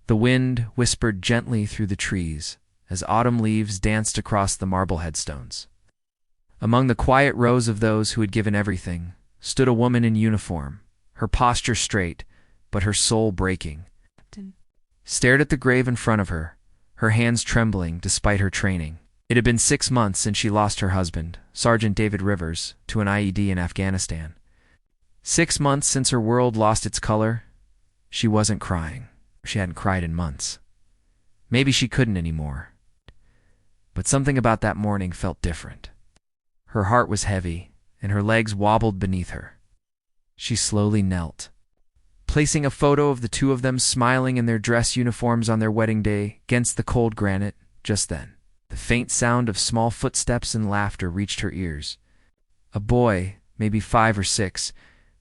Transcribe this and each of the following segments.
The wind whispered gently through the trees as autumn leaves danced across the marble headstones. Among the quiet rows of those who had given everything stood a woman in uniform, her posture straight, but her soul breaking. Stared at the grave in front of her, her hands trembling despite her training. It had been 6 months since she lost her husband, Sergeant David Rivers, to an IED in Afghanistan. 6 months since her world lost its color. She wasn't crying. She hadn't cried in months. Maybe she couldn't anymore. But something about that morning felt different. Her heart was heavy, and her legs wobbled beneath her. She slowly knelt, placing a photo of the two of them smiling in their dress uniforms on their wedding day against the cold granite. Just then, the faint sound of small footsteps and laughter reached her ears. A boy, maybe 5 or 6,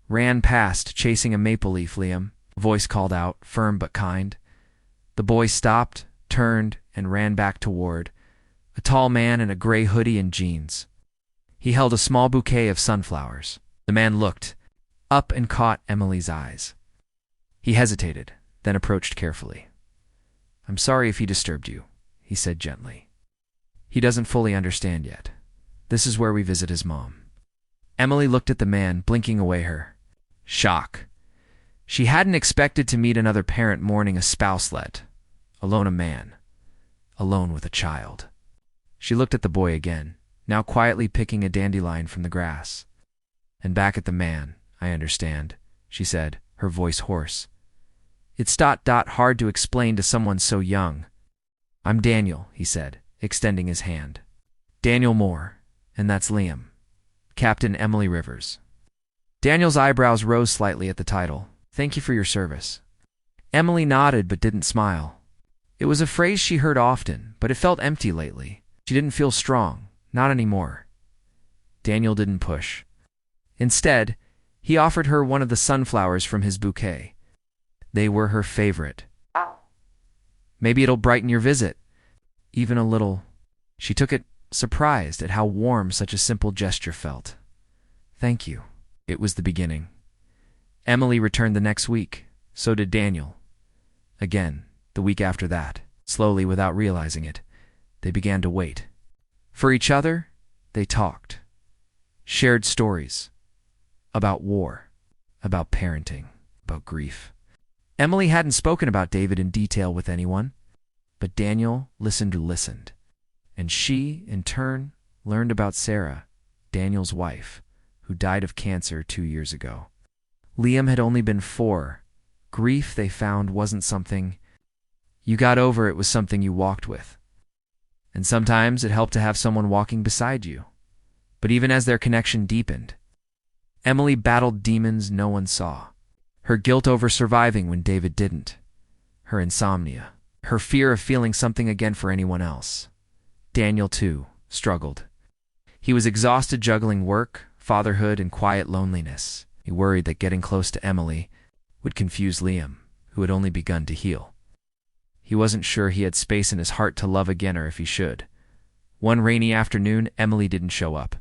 ran past, chasing a maple leaf. "Liam," a voice called out, firm but kind. The boy stopped, turned, and ran back toward a tall man in a gray hoodie and jeans. He held a small bouquet of sunflowers. The man looked up and caught Emily's eyes. He hesitated, then approached carefully. "I'm sorry if he disturbed you," he said gently. "He doesn't fully understand yet. This is where we visit his mom." Emily looked at the man, blinking away her shock. She hadn't expected to meet another parent mourning a spouse, let alone a man, alone with a child. She looked at the boy again, now quietly picking a dandelion from the grass. And back at the man. "I understand," she said, her voice hoarse. "It's hard to explain to someone so young." "I'm Daniel," he said, extending his hand. "Daniel Moore, and that's Liam. Captain Emily Rivers." Daniel's eyebrows rose slightly at the title. "Thank you for your service." Emily nodded but didn't smile. It was a phrase she heard often, but it felt empty lately. She didn't feel strong, not anymore. Daniel didn't push. Instead, he offered her one of the sunflowers from his bouquet. They were her favorite. "Maybe it'll brighten your visit. Even a little." She took it, surprised at how warm such a simple gesture felt. "Thank you." It was the beginning. Emily returned the next week. So did Daniel. Again, the week after that. Slowly, without realizing it, they began to wait. For each other, they talked. Shared stories. About war. About parenting. About grief. Emily hadn't spoken about David in detail with anyone, but Daniel listened. And she, in turn, learned about Sarah, Daniel's wife, who died of cancer 2 years ago. Liam had only been 4. Grief, they found, wasn't something you got over, it was something you walked with. And sometimes it helped to have someone walking beside you. But even as their connection deepened, Emily battled demons no one saw. Her guilt over surviving when David didn't. Her insomnia. Her fear of feeling something again for anyone else. Daniel, too, struggled. He was exhausted juggling work, fatherhood, and quiet loneliness. He worried that getting close to Emily would confuse Liam, who had only begun to heal. He wasn't sure he had space in his heart to love again or if he should. One rainy afternoon, Emily didn't show up.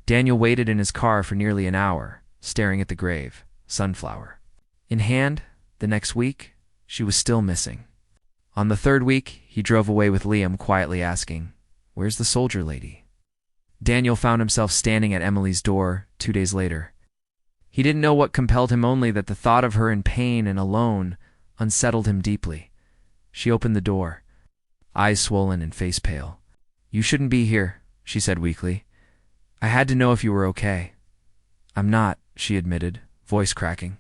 Daniel waited in his car for nearly an hour, staring at the grave, sunflower in hand. The next week, she was still missing. On the 3rd week, he drove away with Liam, quietly asking, "Where's the soldier lady?" Daniel found himself standing at Emily's door 2 days later. He didn't know what compelled him, only that the thought of her in pain and alone unsettled him deeply. She opened the door, eyes swollen and face pale. "You shouldn't be here," she said weakly. "I had to know if you were okay." "I'm not," she admitted, voice cracking.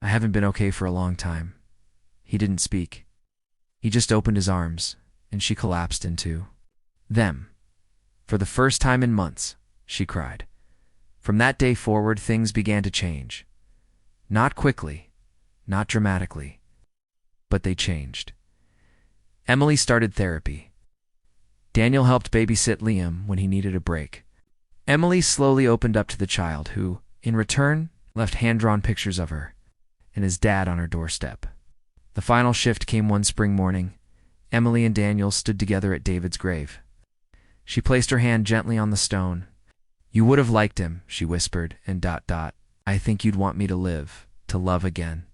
"I haven't been okay for a long time." He didn't speak. He just opened his arms, and she collapsed into them. For the first time in months, she cried. From that day forward, things began to change. Not quickly, not dramatically, but they changed. Emily started therapy. Daniel helped babysit Liam when he needed a break. Emily slowly opened up to the child, who, in return, left hand-drawn pictures of her and his dad on her doorstep. The final shift came one spring morning. Emily and Daniel stood together at David's grave. She placed her hand gently on the stone. "You would have liked him," she whispered, and ... "I think you'd want me to live, to love again."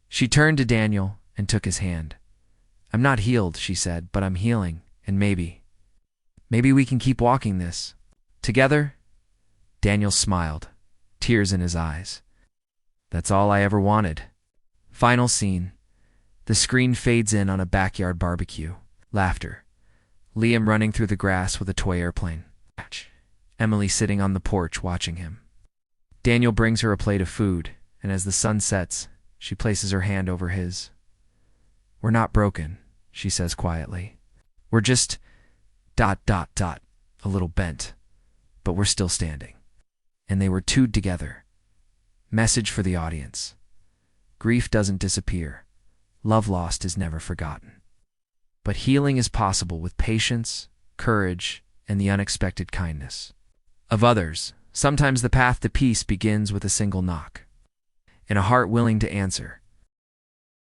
She turned to Daniel, and took his hand. "I'm not healed," she said, "but I'm healing, and maybe we can keep walking this together." Daniel smiled, tears in his eyes. "That's all I ever wanted." Final scene. The screen fades in on a backyard barbecue. Laughter. Liam running through the grass with a toy airplane. Emily sitting on the porch watching him. Daniel brings her a plate of food, and as the sun sets, she places her hand over his. "We're not broken," she says quietly. "We're just ... a little bent, but we're still standing." And they were two together. Message for the audience. Grief doesn't disappear. Love lost is never forgotten. But healing is possible with patience, courage, and the unexpected kindness of others. Sometimes the path to peace begins with a single knock, and a heart willing to answer.